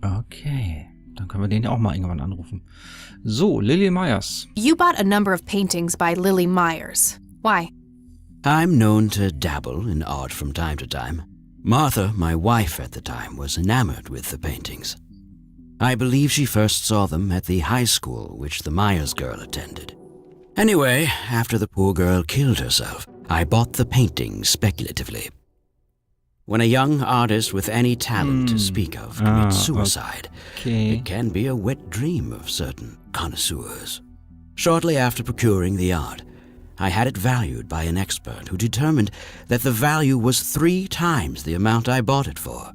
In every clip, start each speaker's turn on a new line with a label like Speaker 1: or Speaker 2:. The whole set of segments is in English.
Speaker 1: Okay, dann können wir den ja auch mal irgendwann anrufen. So, Lily Myers.
Speaker 2: You bought a number of paintings by Lily Myers. Why?
Speaker 3: I'm known to dabble in art from time to time. Martha, my wife at the time, was enamored with the paintings. I believe she first saw them at the high school which the Myers girl attended. Anyway, after the poor girl killed herself, I bought the paintings speculatively. When a young artist with any talent to speak of commits suicide, it can be a wet dream of certain connoisseurs. Shortly after procuring the art, I had it valued by an expert who determined that the value was 3 times the amount I bought it for.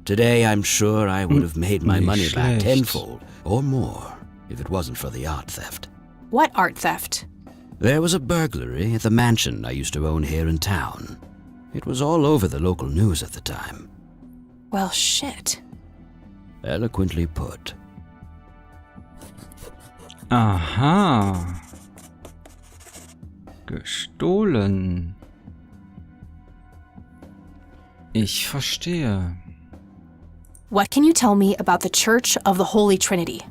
Speaker 3: Today, I'm sure I would have made my money back tenfold or more if it wasn't for the art theft.
Speaker 2: What art theft?
Speaker 3: There was a burglary at the mansion I used to own here in town. It was all over the local news at the time.
Speaker 2: Well, shit.
Speaker 3: Eloquently put.
Speaker 1: Aha. Gestohlen. Ich verstehe.
Speaker 2: What can you tell me about the Church of the Holy Trinity?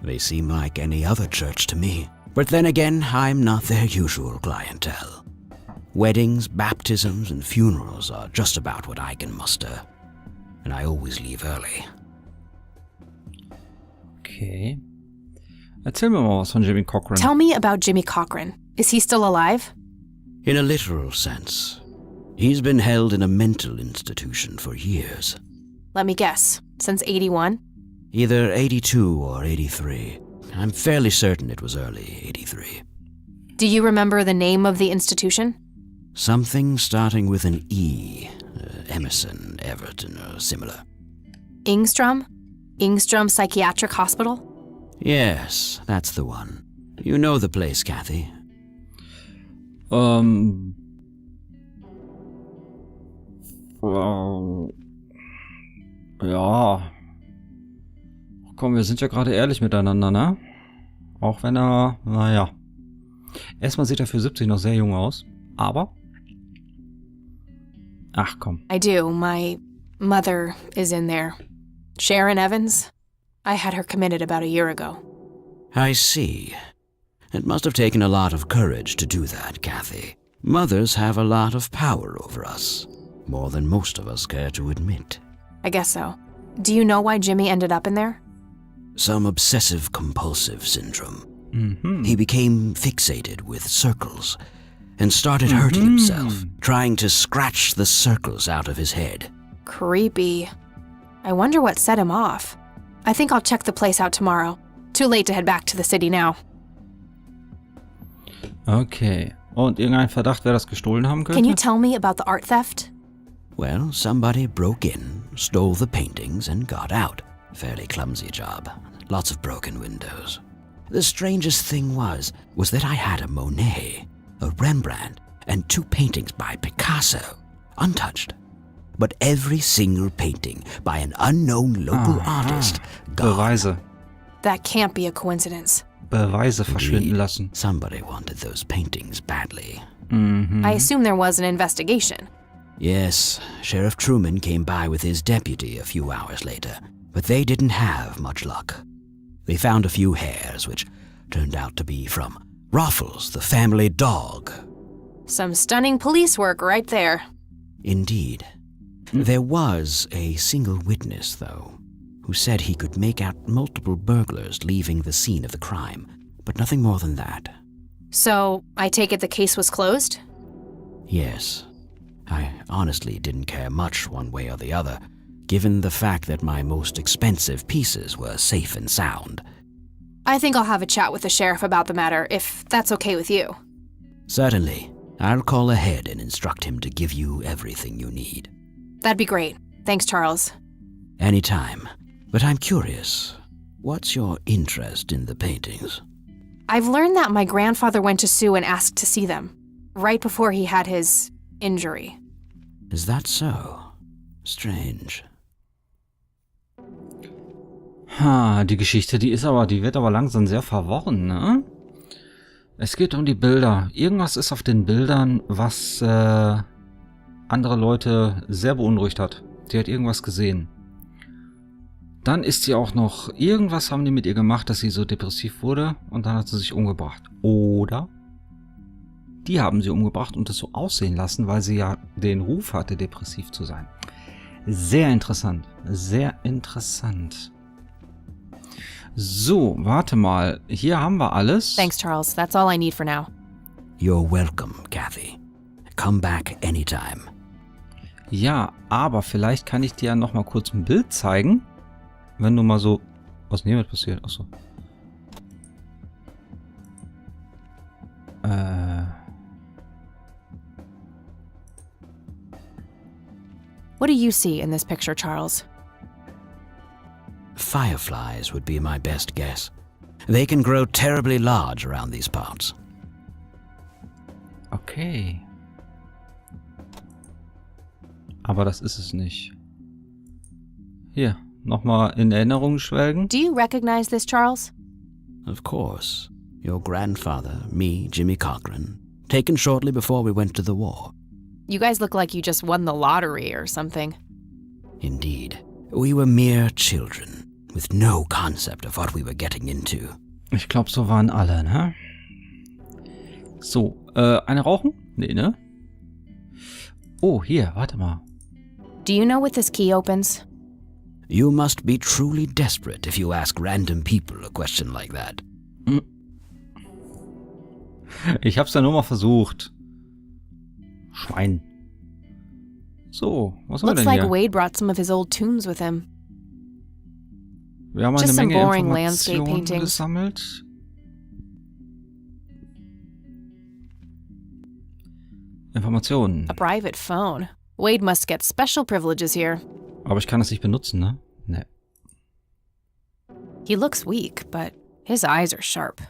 Speaker 3: They seem like any other church to me. But then again, I'm not their usual clientele. Weddings, baptisms, and funerals are just about what I can muster. And I always leave early.
Speaker 1: Okay. Erzähl mir mal was von Jimmy Cochran.
Speaker 2: Tell me about Jimmy Cochran. Is he still alive?
Speaker 3: In a literal sense. He's been held in a mental institution for years.
Speaker 2: Let me guess. Since 81?
Speaker 3: Either 82 or 83. I'm fairly certain it was early 83.
Speaker 2: Do you remember the name of the institution?
Speaker 3: Something starting with an E. Emerson, Everton, or similar.
Speaker 2: Ingstrom? Ingstrom Psychiatric Hospital?
Speaker 3: Yes, that's the one. You know the place, Kathy.
Speaker 1: Ja. Komm, wir sind ja gerade ehrlich miteinander, ne? Auch wenn er, naja. Erstmal sieht er für 70 noch sehr jung aus, aber... Ach komm.
Speaker 2: I do. My mother is in there. Sharon Evans? I had her committed about a year ago.
Speaker 3: I see. It must have taken a lot of courage to do that, Kathy. Mothers have a lot of power over us. More than most of us care to admit.
Speaker 2: I guess so. Do you know why Jimmy ended up in there?
Speaker 3: Some obsessive-compulsive syndrome. He became fixated with circles and started hurting himself, trying to scratch the circles out of his head.
Speaker 2: Creepy. I wonder what set him off. I think I'll check the place out tomorrow. Too late to head back to the city now.
Speaker 1: Okay. Und irgendein Verdacht, wer das gestohlen haben könnte?
Speaker 2: Can you tell me about the art theft?
Speaker 3: Well, somebody broke in, stole the paintings, and got out. Fairly clumsy job. Lots of broken windows. The strangest thing was that I had a Monet, a Rembrandt, and 2 paintings by Picasso, untouched. But every single painting by an unknown local artist gone.
Speaker 1: Beweise.
Speaker 2: That can't be a coincidence.
Speaker 1: Beweise verschwinden lassen.
Speaker 3: Somebody wanted those paintings badly.
Speaker 2: I assume there was an investigation.
Speaker 3: Yes, Sheriff Truman came by with his deputy a few hours later, but they didn't have much luck. They found a few hairs, which turned out to be from Ruffles, the family dog.
Speaker 2: Some stunning police work right there.
Speaker 3: Indeed. There was a single witness, though, who said he could make out multiple burglars leaving the scene of the crime, but nothing more than that.
Speaker 2: So, I take it the case was closed?
Speaker 3: Yes. I honestly didn't care much one way or the other, given the fact that my most expensive pieces were safe and sound.
Speaker 2: I think I'll have a chat with the sheriff about the matter, if that's okay with you.
Speaker 3: Certainly. I'll call ahead and instruct him to give you everything you need.
Speaker 2: That'd be great. Thanks, Charles.
Speaker 3: Anytime. But I'm curious, what's your interest in the paintings?
Speaker 2: I've learned that my grandfather went to sue and asked to see them, right before he had his injury.
Speaker 3: Is that so? Strange.
Speaker 1: Die Geschichte, die wird aber langsam sehr verworren, ne? Es geht um die Bilder. Irgendwas ist auf den Bildern, was andere Leute sehr beunruhigt hat. Die hat irgendwas gesehen. Dann ist sie auch noch... Irgendwas haben die mit ihr gemacht, dass sie so depressiv wurde. Und dann hat sie sich umgebracht. Oder... Die haben sie umgebracht und es so aussehen lassen, weil sie ja den Ruf hatte, depressiv zu sein. Sehr interessant. Sehr interessant. So, warte mal. Hier haben wir alles.
Speaker 2: Thanks, Charles. That's all I need for now.
Speaker 3: You're welcome, Kathy. Come back anytime.
Speaker 1: Ja, aber vielleicht kann ich dir ja noch mal kurz ein Bild zeigen. Wenn du mal so... Was ist denn hiermit passiert? Achso.
Speaker 2: What do you see in this picture, Charles?
Speaker 3: Fireflies would be my best guess. They can grow terribly large around these parts.
Speaker 1: Okay. Aber das ist es nicht. Hier, nochmal in Erinnerung schwelgen.
Speaker 2: Do you recognize this, Charles?
Speaker 3: Of course. Your grandfather, me, Jimmy Cochran, taken shortly before we went to the war.
Speaker 2: You guys look like you just won the lottery or something.
Speaker 3: Indeed. We were mere children, with no concept of what we were getting into.
Speaker 1: Ich glaube, so waren alle, ne? So, eine rauchen? Nee, ne? Oh, hier, warte mal.
Speaker 2: Do you know what this key opens?
Speaker 3: You must be truly desperate if you ask random people a question like that.
Speaker 1: Ich hab's ja nur mal versucht. Schwein. So, was haben wir
Speaker 2: Looks
Speaker 1: denn
Speaker 2: like
Speaker 1: hier?
Speaker 2: Wade brought some of his old tunes with him.
Speaker 1: Wir haben eine
Speaker 2: Just some
Speaker 1: Menge
Speaker 2: boring landscape
Speaker 1: Informationen
Speaker 2: paintings.
Speaker 1: gesammelt. Informationen.
Speaker 2: A private phone. Wade must get special privileges here.
Speaker 1: Aber ich kann das nicht benutzen, ne? Ne.
Speaker 2: He looks weak, but his eyes are sharp.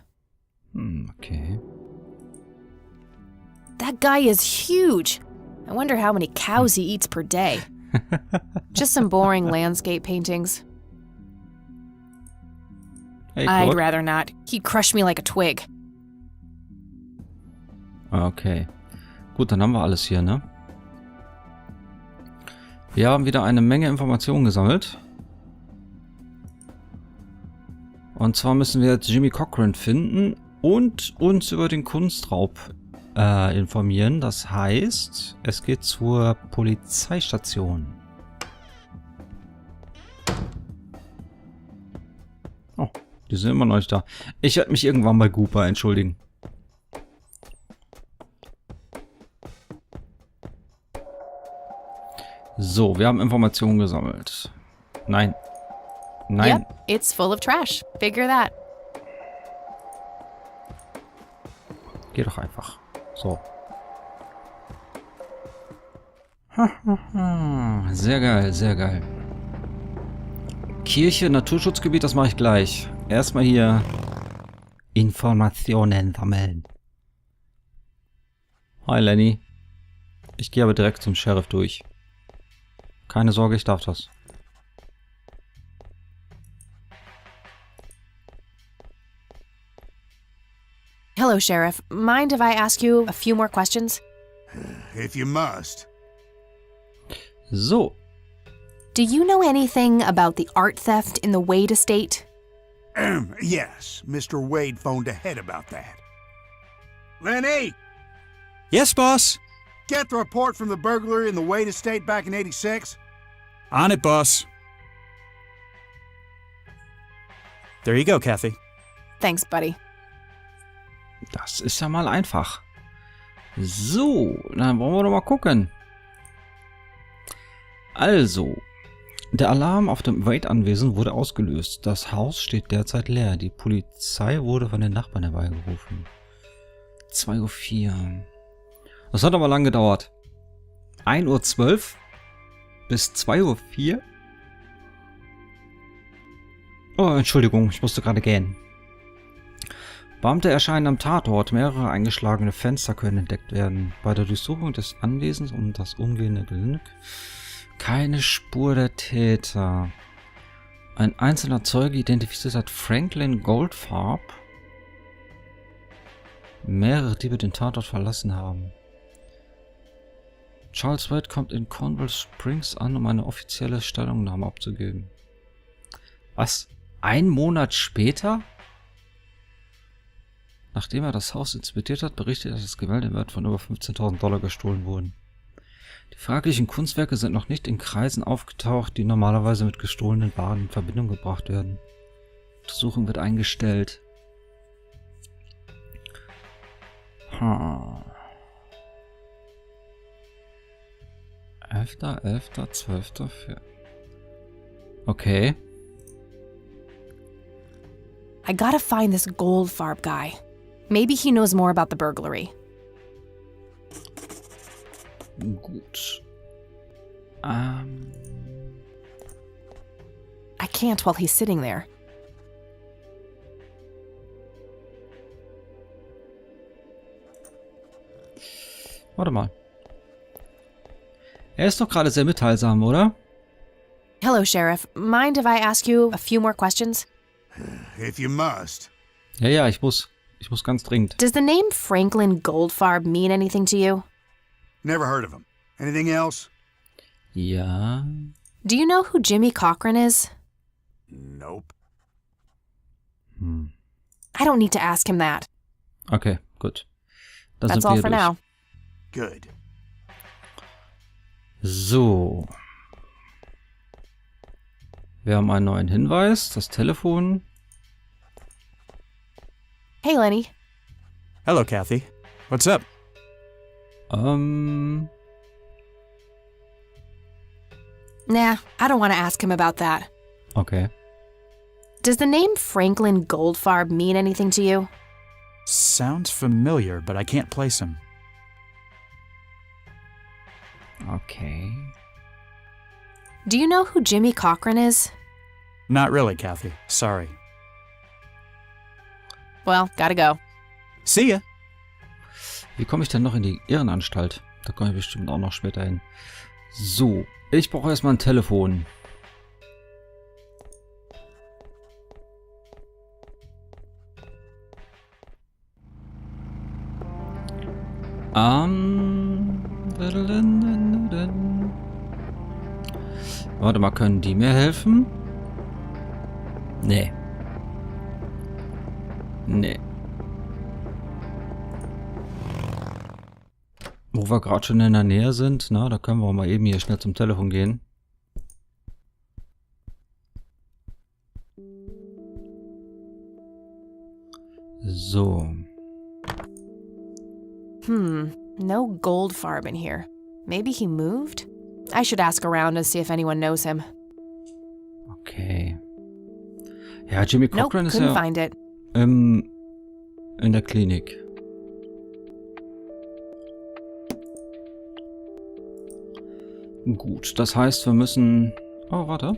Speaker 1: Okay.
Speaker 2: That guy is huge. I wonder how many cows he eats per day. Just some boring landscape paintings.
Speaker 1: Hey,
Speaker 2: I'd
Speaker 1: Claude.
Speaker 2: rather not. He'd crush me like a twig.
Speaker 1: Okay. Gut, dann haben wir alles hier, ne? Wir haben wieder eine Menge Informationen gesammelt. Und zwar müssen wir jetzt Jimmy Cochran finden und uns über den Kunstraub informieren. Das heißt, es geht zur Polizeistation. Oh, die sind immer noch nicht da. Ich werde mich irgendwann bei Gooper entschuldigen. So, wir haben Informationen gesammelt. Nein. Nein.
Speaker 2: Yep, it's full of trash. Figure that.
Speaker 1: Geh doch einfach. So. Sehr geil, sehr geil. Kirche, Naturschutzgebiet, das mache ich gleich. Erstmal hier Informationen sammeln. Hi Lenny. Ich gehe aber direkt zum Sheriff durch. Keine Sorge, ich darf das.
Speaker 2: Hello, Sheriff. Mind if I ask you a few more questions?
Speaker 4: If you must.
Speaker 1: So.
Speaker 2: Do you know anything about the art theft in the Wade estate?
Speaker 4: Yes, Mr. Wade phoned ahead about that. Lenny,
Speaker 5: Yes, boss.
Speaker 4: get the report from the burglary in the Wade estate back in '86.
Speaker 5: On it, boss. There you go, Kathy.
Speaker 2: Thanks, buddy.
Speaker 1: Das ist ja mal einfach. So, dann wollen wir doch mal gucken. Also, der Alarm auf dem Wade-Anwesen wurde ausgelöst. Das Haus steht derzeit leer. Die Polizei wurde von den Nachbarn herbeigerufen. 2:04 Uhr. Das hat aber lang gedauert. 1:12 Uhr bis 2:04 Uhr. Oh, Entschuldigung, ich musste gerade gähnen. Beamte erscheinen am Tatort. Mehrere eingeschlagene Fenster können entdeckt werden. Bei der Durchsuchung des Anwesens und das umgehende Gelände keine Spur der Täter. Ein einzelner Zeuge identifiziert hat Franklin Goldfarb. Mehrere Diebe den Tatort verlassen haben. Charles Wade kommt in Conwell Springs an, um eine offizielle Stellungnahme abzugeben. Was? 1 Monat später? Nachdem er das Haus inspiziert hat, berichtet er, dass Gemälde im Wert von über $15.000 gestohlen wurden. Die fraglichen Kunstwerke sind noch nicht in Kreisen aufgetaucht, die normalerweise mit gestohlenen Waren in Verbindung gebracht werden. Die Untersuchung wird eingestellt. 11.11.12. Okay.
Speaker 2: I gotta find this Goldfarb guy. Maybe he knows more about the burglary.
Speaker 1: Gut.
Speaker 2: I can't while he's sitting there.
Speaker 1: Warte mal. Er ist doch gerade sehr mitteilsam, oder?
Speaker 2: Hello, Sheriff. Mind if I ask you a few more questions?
Speaker 4: If you must.
Speaker 1: Ja, ich muss. Ich muss ganz dringend.
Speaker 2: Does the name Franklin Goldfarb mean anything to you?
Speaker 4: Never heard of him. Anything else?
Speaker 1: Ja.
Speaker 2: Do you know who Jimmy Cochran is?
Speaker 4: Nope.
Speaker 2: I don't need to ask him that.
Speaker 1: Okay, gut. Dann
Speaker 2: That's
Speaker 1: sind wir
Speaker 2: all
Speaker 1: hier
Speaker 2: for
Speaker 1: durch.
Speaker 2: now.
Speaker 4: Good.
Speaker 1: So. Wir haben einen neuen Hinweis. Das Telefon.
Speaker 2: Hey, Lenny.
Speaker 5: Hello, Kathy. What's up?
Speaker 2: Nah, I don't want to ask him about that.
Speaker 1: Okay.
Speaker 2: Does the name Franklin Goldfarb mean anything to you?
Speaker 5: Sounds familiar, but I can't place him.
Speaker 1: Okay.
Speaker 2: Do you know who Jimmy Cochran is?
Speaker 5: Not really, Kathy. Sorry.
Speaker 2: Well, gotta go.
Speaker 5: See ya.
Speaker 1: Wie komme ich denn noch in die Irrenanstalt? Da komme ich bestimmt auch noch später hin. So. Ich brauche erstmal ein Telefon. Warte mal, können die mir helfen? Nee. Nee. Wo wir gerade schon in der Nähe sind, na, da können wir auch mal eben hier schnell zum Telefon gehen. So.
Speaker 2: No Goldfarb in here. Maybe he moved? I should ask around and see if anyone knows him.
Speaker 1: Okay. Ja, Jimmy
Speaker 2: Nope,
Speaker 1: Cochran ist
Speaker 2: couldn't
Speaker 1: ja
Speaker 2: find it.
Speaker 1: in der Klinik. Gut, das heißt, wir müssen... Oh, warte.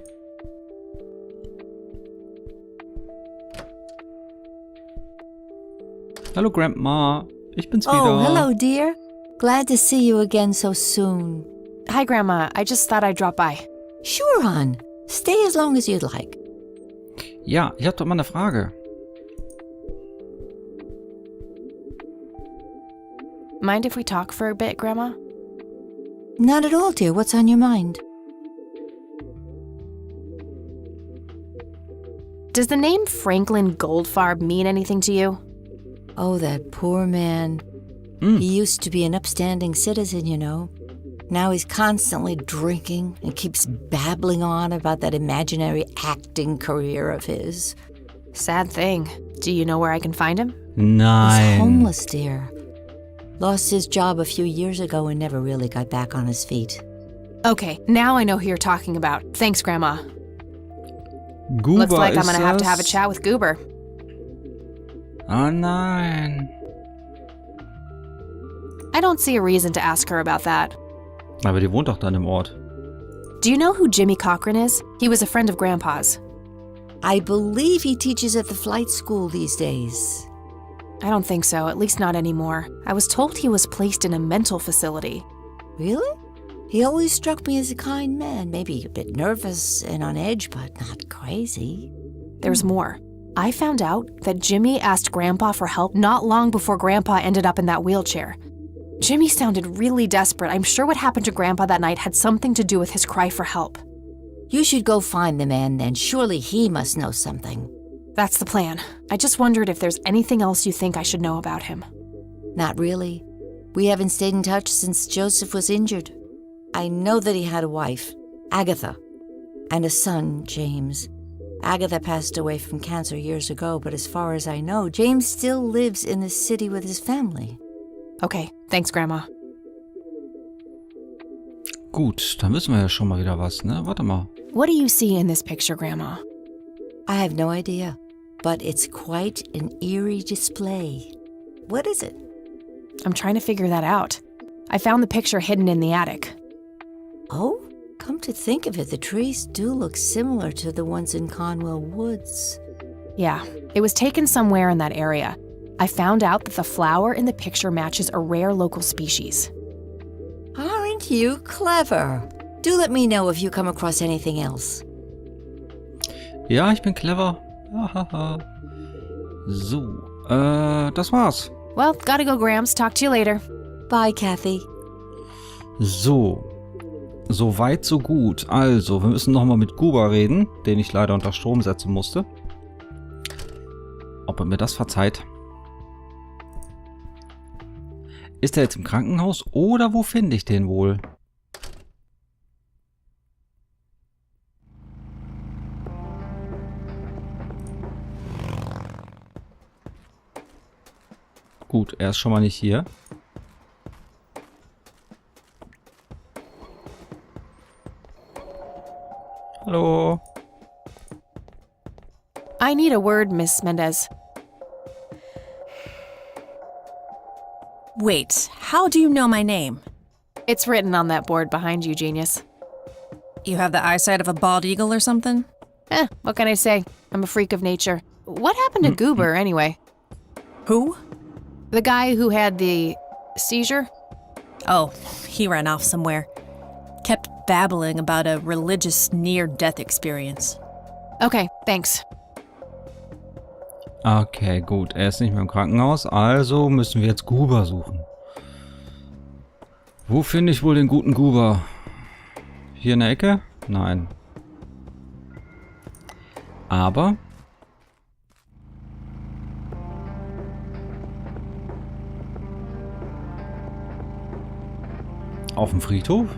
Speaker 1: Hallo, Grandma. Ich bin's wieder.
Speaker 6: Oh, hello, dear. Glad to see you again so soon.
Speaker 2: Hi, Grandma. I just thought I'd drop by.
Speaker 6: Sure, hon. Stay as long as you'd like.
Speaker 1: Ja, ich hab doch mal eine Frage.
Speaker 2: Mind if we talk for a bit, Grandma?
Speaker 6: Not at all, dear. What's on your mind?
Speaker 2: Does the name Franklin Goldfarb mean anything to you?
Speaker 6: Oh, that poor man. He used to be an upstanding citizen, you know. Now he's constantly drinking and keeps babbling on about that imaginary acting career of his.
Speaker 2: Sad thing. Do you know where I can find him?
Speaker 6: He's
Speaker 1: Nein.
Speaker 6: homeless, dear. Lost his job a few years ago and never really got back on his feet.
Speaker 2: Okay, now I know who you're talking about. Thanks, Grandma.
Speaker 1: Goober
Speaker 2: Looks like I'm
Speaker 1: ist
Speaker 2: gonna have to have a
Speaker 1: das?
Speaker 2: chat with Goober.
Speaker 1: Oh nein.
Speaker 2: I don't see a reason to ask her about that.
Speaker 1: Aber die wohnt doch dann im Ort.
Speaker 2: Do you know who Jimmy Cochran is? He was a friend of Grandpa's.
Speaker 6: I believe he teaches at the flight school these days.
Speaker 2: I don't think so, at least not anymore. I was told he was placed in a mental facility.
Speaker 6: Really? He always struck me as a kind man, maybe a bit nervous and on edge, but not crazy.
Speaker 2: There's more. I found out that Jimmy asked Grandpa for help not long before Grandpa ended up in that wheelchair. Jimmy sounded really desperate. I'm sure what happened to Grandpa that night had something to do with his cry for help.
Speaker 6: You should go find the man then. Surely he must know something.
Speaker 2: That's the plan. I just wondered if there's anything else you think I should know about him.
Speaker 6: Not really. We haven't stayed in touch since Joseph was injured. I know that he had a wife, Agatha, and a son, James. Agatha passed away from cancer years ago, but as far as I know, James still lives in the city with his family.
Speaker 2: Okay, thanks, Grandma.
Speaker 1: Gut, dann wissen wir ja schon mal wieder was, ne? Warte mal.
Speaker 2: What do you see in this picture, Grandma?
Speaker 6: I have no idea, but it's quite an eerie display. What is it?
Speaker 2: I'm trying to figure that out. I found the picture hidden in the attic.
Speaker 6: Oh, come to think of it, the trees do look similar to the ones in Conwell Woods.
Speaker 2: Yeah, it was taken somewhere in that area. I found out that the flower in the picture matches a rare local species.
Speaker 6: Aren't you clever? Do let me know if you come across anything else.
Speaker 1: Ja, ich bin clever. Hahaha. So, das war's.
Speaker 2: Well, gotta go, Grams. Talk to you later.
Speaker 6: Bye, Kathy.
Speaker 1: So. So weit, so gut. Also, wir müssen nochmal mit Guba reden, den ich leider unter Strom setzen musste. Ob er mir das verzeiht. Ist er jetzt im Krankenhaus oder wo finde ich den wohl? Gut, er ist schon mal nicht hier. Hallo.
Speaker 2: I need a word, Miss Mendez.
Speaker 7: Wait, how do you know my name?
Speaker 2: It's written on that board behind you, genius.
Speaker 7: You have the eyesight of a bald eagle or something?
Speaker 2: What can I say? I'm a freak of nature. What happened to Goober, anyway?
Speaker 7: Who?
Speaker 2: The guy who had the seizure?
Speaker 7: Oh, he ran off somewhere. Kept babbling about a religious near-death experience.
Speaker 2: Okay, thanks.
Speaker 1: Okay, gut. Er ist nicht mehr im Krankenhaus, also müssen wir jetzt Guba suchen. Wo finde ich wohl den guten Guba? Hier in der Ecke? Nein. Aber... auf dem Friedhof?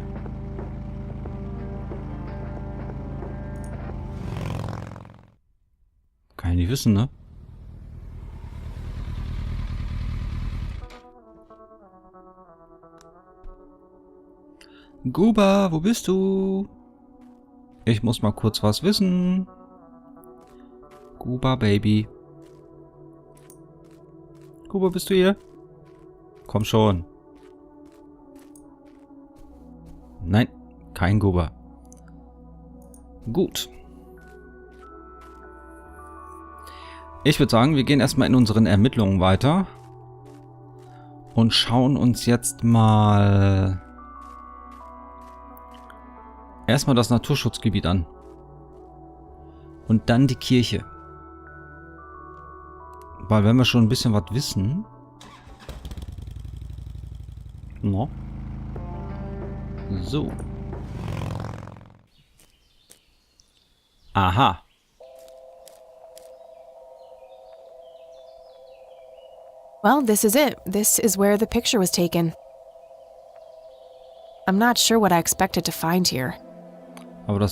Speaker 1: Kann ich nicht wissen, ne? Guba, wo bist du? Ich muss mal kurz was wissen. Guba, Baby. Guba, bist du hier? Komm schon. Nein, kein Guba. Gut. Ich würde sagen, wir gehen erstmal in unseren Ermittlungen weiter. Und schauen uns jetzt mal... erstmal das Naturschutzgebiet an. Und dann die Kirche. Weil wenn wir schon ein bisschen was wissen... No. So. Aha.
Speaker 2: Well, this is it. This is where the picture was taken. I'm not sure what I expected to find here.
Speaker 1: Aber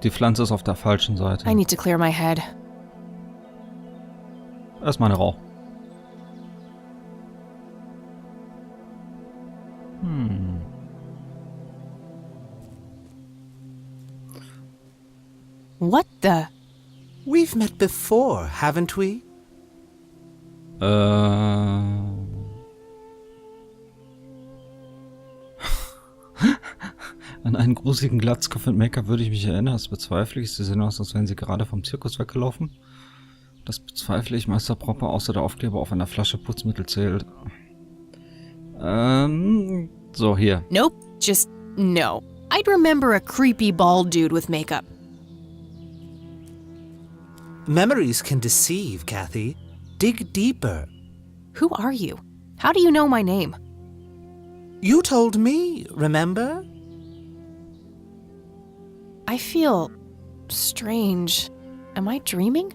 Speaker 1: die Pflanze ist auf der falschen Seite.
Speaker 2: I need to clear my head.
Speaker 1: Erstmal eine Rauch.
Speaker 2: What the?
Speaker 8: We've met before, haven't we?
Speaker 1: An einen gruseligen Glatzkopf mit Make-up würde ich mich erinnern. Das bezweifle ich. Sie sehen aus, als wären sie gerade vom Zirkus weggelaufen. Das bezweifle ich. Meister Propper, außer der Aufkleber auf einer Flasche Putzmittel zählt. So, hier.
Speaker 2: Nope, just no. I'd remember a creepy bald dude with makeup.
Speaker 8: Memories can deceive, Kathy. Dig deeper.
Speaker 2: Who are you? How do you know my name?
Speaker 8: You told me, remember?
Speaker 2: I feel strange. Am I dreaming?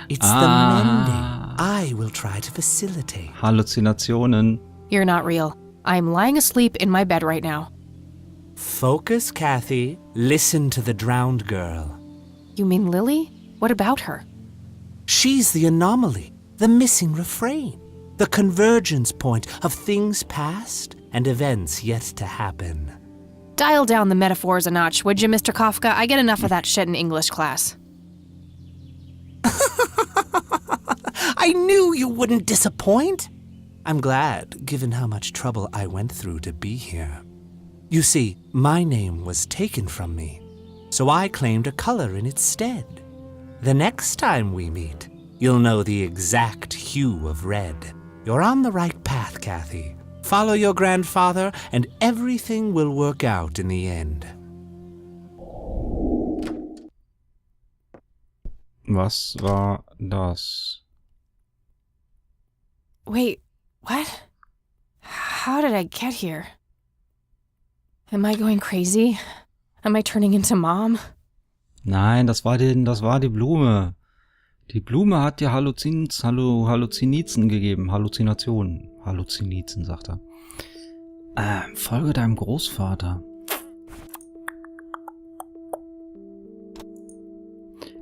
Speaker 8: It's the mending. I will try to facilitate.
Speaker 1: Halluzinationen.
Speaker 2: You're not real. I'm lying asleep in my bed right now.
Speaker 8: Focus, Kathy. Listen to the drowned girl.
Speaker 2: You mean Lily? What about her?
Speaker 8: She's the anomaly, the missing refrain, the convergence point of things past and events yet to happen.
Speaker 2: Dial down the metaphors a notch, would you, Mr. Kafka? I get enough of that shit in English class.
Speaker 8: I knew you wouldn't disappoint. I'm glad, given how much trouble I went through to be here. You see, my name was taken from me, so I claimed a color in its stead. The next time we meet, you'll know the exact hue of red. You're on the right path, Kathy. Follow your grandfather, and everything will work out in the end.
Speaker 1: Was war das?
Speaker 2: Wait, what? How did I get here? Am I going crazy? Am I turning into Mom?
Speaker 1: Nein, das war die Blume. Die Blume hat dir Halluzinizen gegeben. Halluzinationen. Halluzinizen, sagt er. Folge deinem Großvater.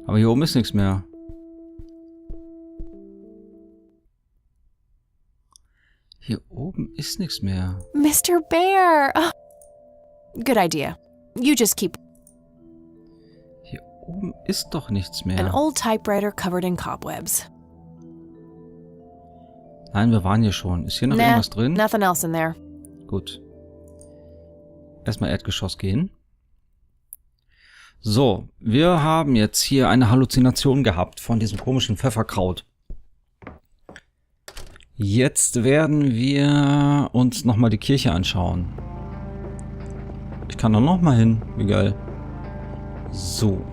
Speaker 1: Aber hier oben ist nichts mehr. Hier oben ist nichts mehr.
Speaker 2: Mr. Bear! Oh. Good idea. You just keep...
Speaker 1: Hier oben ist doch nichts mehr.
Speaker 2: An old typewriter covered in cobwebs.
Speaker 1: Nein, wir waren hier schon. Ist hier noch irgendwas drin?
Speaker 2: Nothing else in there.
Speaker 1: Gut. Erstmal Erdgeschoss gehen. So, wir haben jetzt hier eine Halluzination gehabt von diesem komischen Pfefferkraut. Jetzt werden wir uns nochmal die Kirche anschauen. Ich kann doch nochmal hin. Wie geil. So.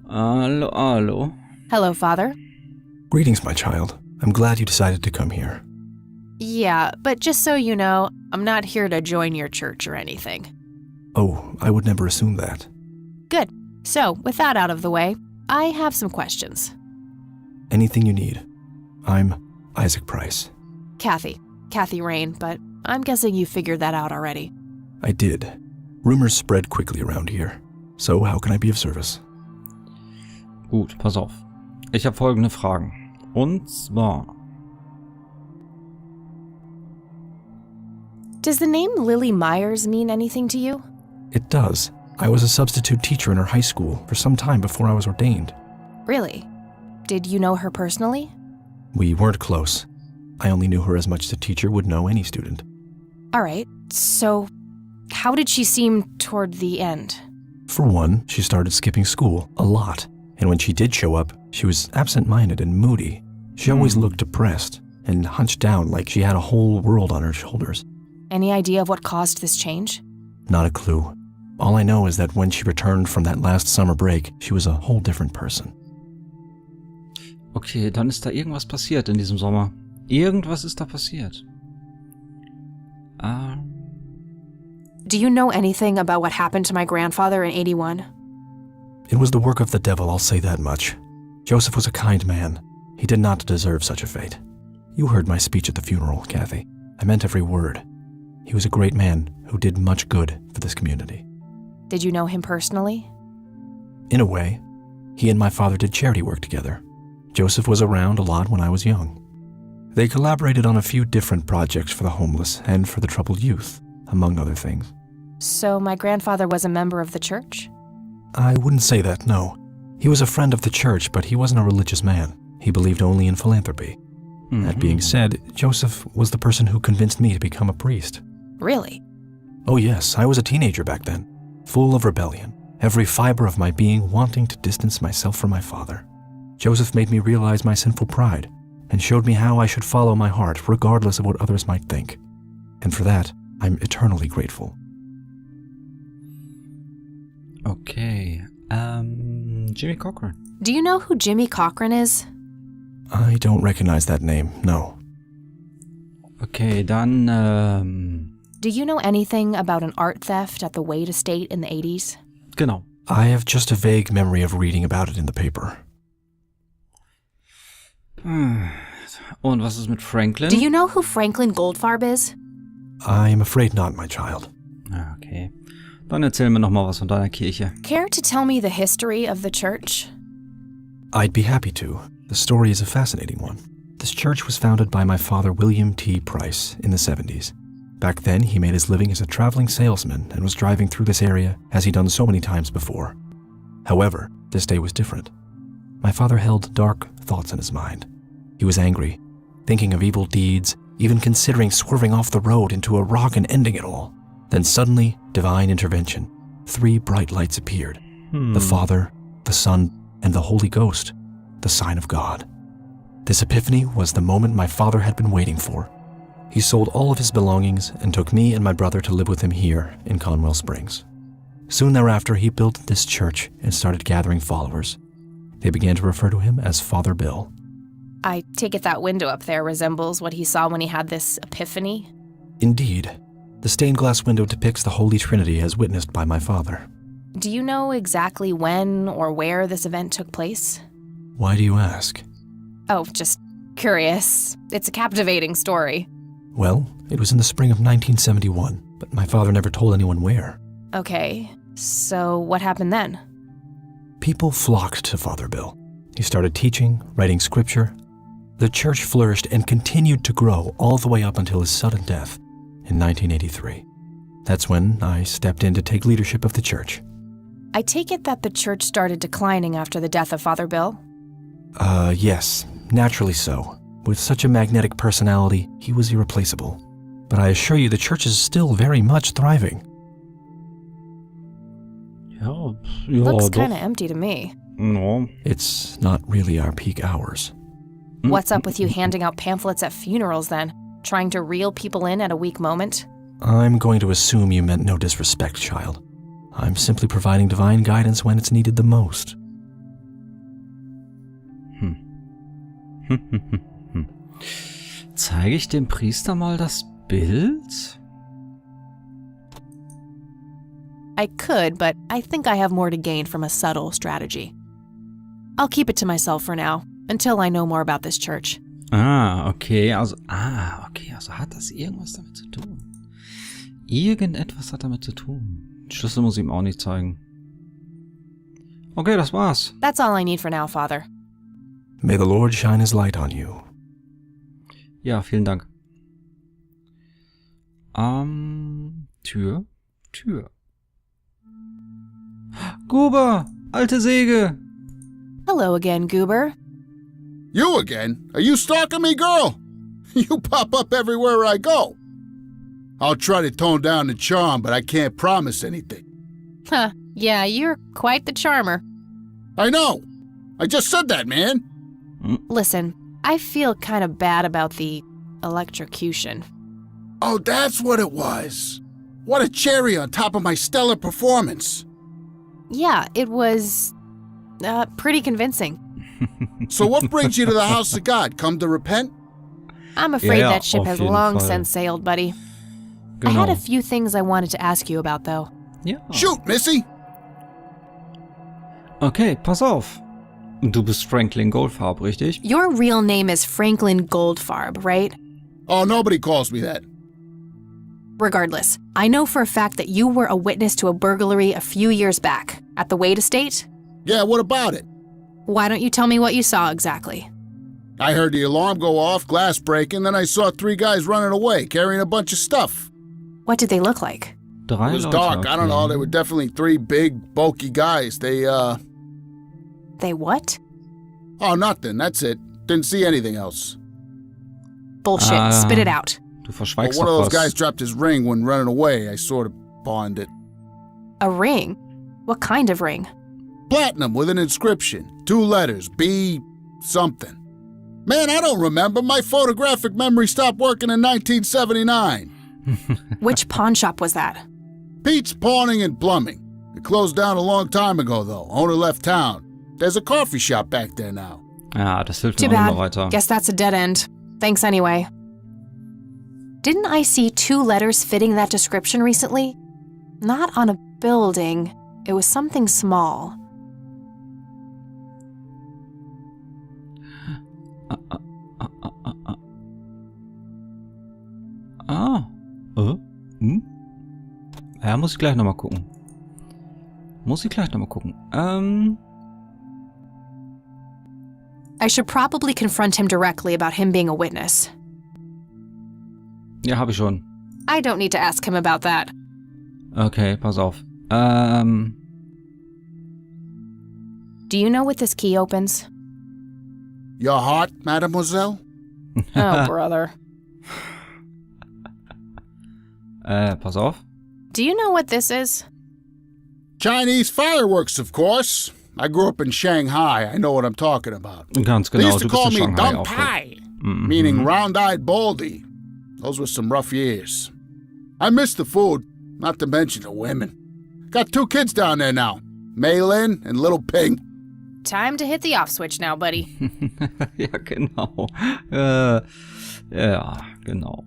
Speaker 1: Hallo, hallo.
Speaker 2: Hello, Father.
Speaker 9: Greetings, my child. I'm glad you decided to come here.
Speaker 2: Yeah, but just so you know, I'm not here to join your church or anything.
Speaker 9: Oh, I would never assume that.
Speaker 2: Good. So, with that out of the way, I have some questions.
Speaker 9: Anything you need. I'm Isaac Price.
Speaker 2: Kathy Rain, but I'm guessing you figured that out already.
Speaker 9: I did. Rumors spread quickly around here. So how can I be of service?
Speaker 1: Gut, pass auf. Ich habe folgende Fragen. Und zwar...
Speaker 2: Does the name Lily Myers mean anything to you?
Speaker 9: It does. I was a substitute teacher in her high school for some time before I was ordained.
Speaker 2: Really? Did you know her personally?
Speaker 9: We weren't close. I only knew her as much as a teacher would know any student.
Speaker 2: All right, so how did she seem toward the end?
Speaker 9: For one, she started skipping school a lot. And when she did show up, she was absent-minded and moody. She always looked depressed and hunched down like she had a whole world on her shoulders.
Speaker 2: Any idea of what caused this change?
Speaker 9: Not a clue. All I know is that when she returned from that last summer break, she was a whole different person.
Speaker 1: Okay, dann ist da irgendwas passiert in diesem Sommer. Irgendwas ist da passiert.
Speaker 2: Do you know anything about what happened to my grandfather in 81?
Speaker 9: It was the work of the devil, I'll say that much. Joseph was a kind man. He did not deserve such a fate. You heard my speech at the funeral, Kathy. I meant every word. He was a great man who did much good for this community.
Speaker 2: Did you know him personally?
Speaker 9: In a way. He and my father did charity work together. Joseph was around a lot when I was young. They collaborated on a few different projects for the homeless and for the troubled youth, among other things.
Speaker 2: So my grandfather was a member of the church?
Speaker 9: I wouldn't say that, no. He was a friend of the church, but he wasn't a religious man. He believed only in philanthropy. That being said, Joseph was the person who convinced me to become a priest.
Speaker 2: Really?
Speaker 9: Oh yes, I was a teenager back then, full of rebellion, every fiber of my being wanting to distance myself from my father. Joseph made me realize my sinful pride and showed me how I should follow my heart regardless of what others might think. And for that, I'm eternally grateful.
Speaker 1: Okay, Jimmy Cochran.
Speaker 2: Do you know who Jimmy Cochran is?
Speaker 9: I don't recognize that name, no.
Speaker 1: Okay, dann,
Speaker 2: Do you know anything about an art theft at the Wade estate in the 80s?
Speaker 1: Genau.
Speaker 9: I have just a vague memory of reading about it in the paper.
Speaker 1: Und was ist mit Franklin?
Speaker 2: Do you know who Franklin Goldfarb is?
Speaker 9: I am afraid not, my child.
Speaker 1: Okay. Dann erzähl mir noch mal was von deiner Kirche.
Speaker 2: Care to tell me the history of the church?
Speaker 9: I'd be happy to. The story is a fascinating one. This church was founded by my father, William T. Price, in the 70s. Back then, he made his living as a traveling salesman and was driving through this area as he'd done so many times before. However, this day was different. My father held dark thoughts in his mind. He was angry, thinking of evil deeds, even considering swerving off the road into a rock and ending it all. Then suddenly, divine intervention. 3 bright lights appeared. The Father, the Son, and the Holy Ghost, the sign of God. This epiphany was the moment my father had been waiting for. He sold all of his belongings and took me and my brother to live with him here in Conwell Springs. Soon thereafter, he built this church and started gathering followers. They began to refer to him as Father Bill.
Speaker 2: I take it that window up there resembles what he saw when he had this epiphany?
Speaker 9: Indeed, the stained glass window depicts the Holy Trinity as witnessed by my father.
Speaker 2: Do you know exactly when or where this event took place?
Speaker 9: Why do you ask?
Speaker 2: Oh, just curious. It's a captivating story.
Speaker 9: Well, it was in the spring of 1971, but my father never told anyone where.
Speaker 2: Okay, so what happened then?
Speaker 9: People flocked to Father Bill. He started teaching, writing scripture. The church flourished and continued to grow all the way up until his sudden death in 1983. That's when I stepped in to take leadership of the church.
Speaker 2: I take it that the church started declining after the death of Father Bill?
Speaker 9: Yes, naturally so. With such a magnetic personality, he was irreplaceable. But I assure you the church is still very much thriving.
Speaker 1: Ja,
Speaker 2: Looks
Speaker 1: doch.
Speaker 2: kind of empty to me.
Speaker 1: No.
Speaker 9: It's not really our peak hours.
Speaker 2: What's up with you handing out pamphlets at funerals then? Trying to reel people in at a weak moment?
Speaker 9: I'm going to assume you meant no disrespect, child. I'm simply providing divine guidance when it's needed the most.
Speaker 1: Zeige ich dem Priester mal das Bild?
Speaker 2: I could, but I think I have more to gain from a subtle strategy. I'll keep it to myself for now, until I know more about this church.
Speaker 1: Okay, also hat das irgendwas damit zu tun. Irgendetwas hat damit zu tun. Die Schlüssel muss ich ihm auch nicht zeigen. Okay, das war's.
Speaker 2: That's all I need for now, Father.
Speaker 9: May the Lord shine his light on you.
Speaker 1: Ja, vielen Dank. Tür. Goober, alte Säge.
Speaker 2: Hello again, Goober.
Speaker 4: You again? Are you stalking me, girl? You pop up everywhere I go. I'll try to tone down the charm, but I can't promise anything.
Speaker 2: Huh, yeah, you're quite the charmer.
Speaker 4: I know. I just said that, man.
Speaker 2: Listen, I feel kind of bad about the electrocution.
Speaker 4: Oh, that's what it was. What a cherry on top of my stellar performance.
Speaker 2: Yeah, it was pretty convincing.
Speaker 4: So what brings you to the house of God? Come to repent?
Speaker 2: I'm afraid
Speaker 1: Ja,
Speaker 2: that ship
Speaker 1: auf
Speaker 2: has
Speaker 1: jeden
Speaker 2: long
Speaker 1: Fall.
Speaker 2: since sailed, buddy.
Speaker 1: Genau.
Speaker 2: I had a few things I wanted to ask you about, though.
Speaker 1: Ja.
Speaker 4: Shoot, Missy.
Speaker 1: Okay, pass auf. Du bist Franklin Goldfarb, richtig?
Speaker 2: Your real name is Franklin Goldfarb, right?
Speaker 4: Oh, nobody calls me that.
Speaker 2: Regardless, I know for a fact that you were a witness to a burglary a few years back at the Wade estate.
Speaker 4: Yeah, what about it?
Speaker 2: Why don't you tell me what you saw exactly?
Speaker 4: I heard the alarm go off, glass breaking, then I saw 3 guys running away, carrying a bunch of stuff.
Speaker 2: What did they look like?
Speaker 1: Drei
Speaker 4: It was
Speaker 1: Leute,
Speaker 4: dark. I don't know.
Speaker 1: okay.
Speaker 4: They were definitely 3 big, bulky guys. They
Speaker 2: They what?
Speaker 4: Oh, nothing. That's it. Didn't see anything else.
Speaker 2: Bullshit. Spit it out.
Speaker 1: Du
Speaker 4: Well,
Speaker 1: verschweigst
Speaker 4: one of
Speaker 1: doch
Speaker 4: those
Speaker 1: was.
Speaker 4: guys dropped his ring when running away. I sort of pawned it.
Speaker 2: A ring? What kind of ring?
Speaker 4: Platinum with an inscription. 2 letters. B something. Man, I don't remember. My photographic memory stopped working in 1979.
Speaker 2: Which pawn shop was that?
Speaker 4: Pete's Pawning and Plumbing. It closed down a long time ago, though. Owner left town. There's a coffee shop back there now.
Speaker 1: Ja, das hilft
Speaker 2: Too
Speaker 1: mir auch
Speaker 2: bad.
Speaker 1: immer weiter.
Speaker 2: Guess that's a dead end. Thanks anyway. Didn't I see 2 letters fitting that description recently? Not on a building. It was something small.
Speaker 1: Ja, muss ich gleich nochmal gucken.
Speaker 2: I should probably confront him directly about him being a witness.
Speaker 1: Ja, habe ich schon.
Speaker 2: I don't need to ask him about that.
Speaker 1: Okay, pass auf.
Speaker 2: Do you know what this key opens?
Speaker 4: Your heart, mademoiselle?
Speaker 2: Oh, brother.
Speaker 1: Pass auf.
Speaker 2: Do you know what this is?
Speaker 4: Chinese fireworks, of course. I grew up in Shanghai. I know what I'm talking about.
Speaker 1: Ganz
Speaker 4: They
Speaker 1: genau,
Speaker 4: used to
Speaker 1: du bist
Speaker 4: call
Speaker 1: in
Speaker 4: me
Speaker 1: Shanghai
Speaker 4: Dong
Speaker 1: auch.
Speaker 4: Pai, meaning round-eyed baldy. Those were some rough years. I miss the food, not to mention the women. Got 2 kids down there now, Mei Lin and Little Ping.
Speaker 2: Time to hit the off switch now, buddy.
Speaker 1: Ja, genau. Ja, genau.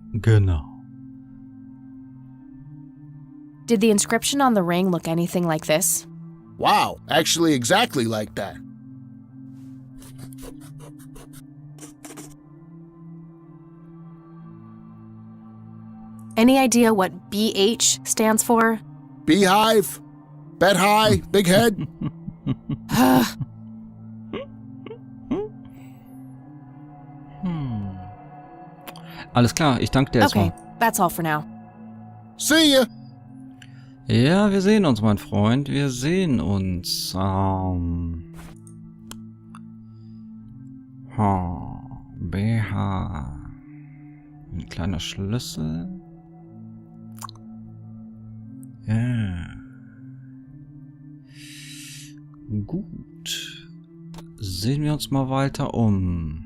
Speaker 2: Did the inscription on the ring look anything like this?
Speaker 4: Wow, actually exactly like that.
Speaker 2: Any idea what BH stands for?
Speaker 4: Beehive, bed high, big head.
Speaker 1: Alles klar, ich danke dir erstmal.
Speaker 2: Okay, that's all for now.
Speaker 4: See ya.
Speaker 1: Ja, wir sehen uns, mein Freund. Wir sehen uns. BH. Ein kleiner Schlüssel. Ja. Gut. Sehen wir uns mal weiter um.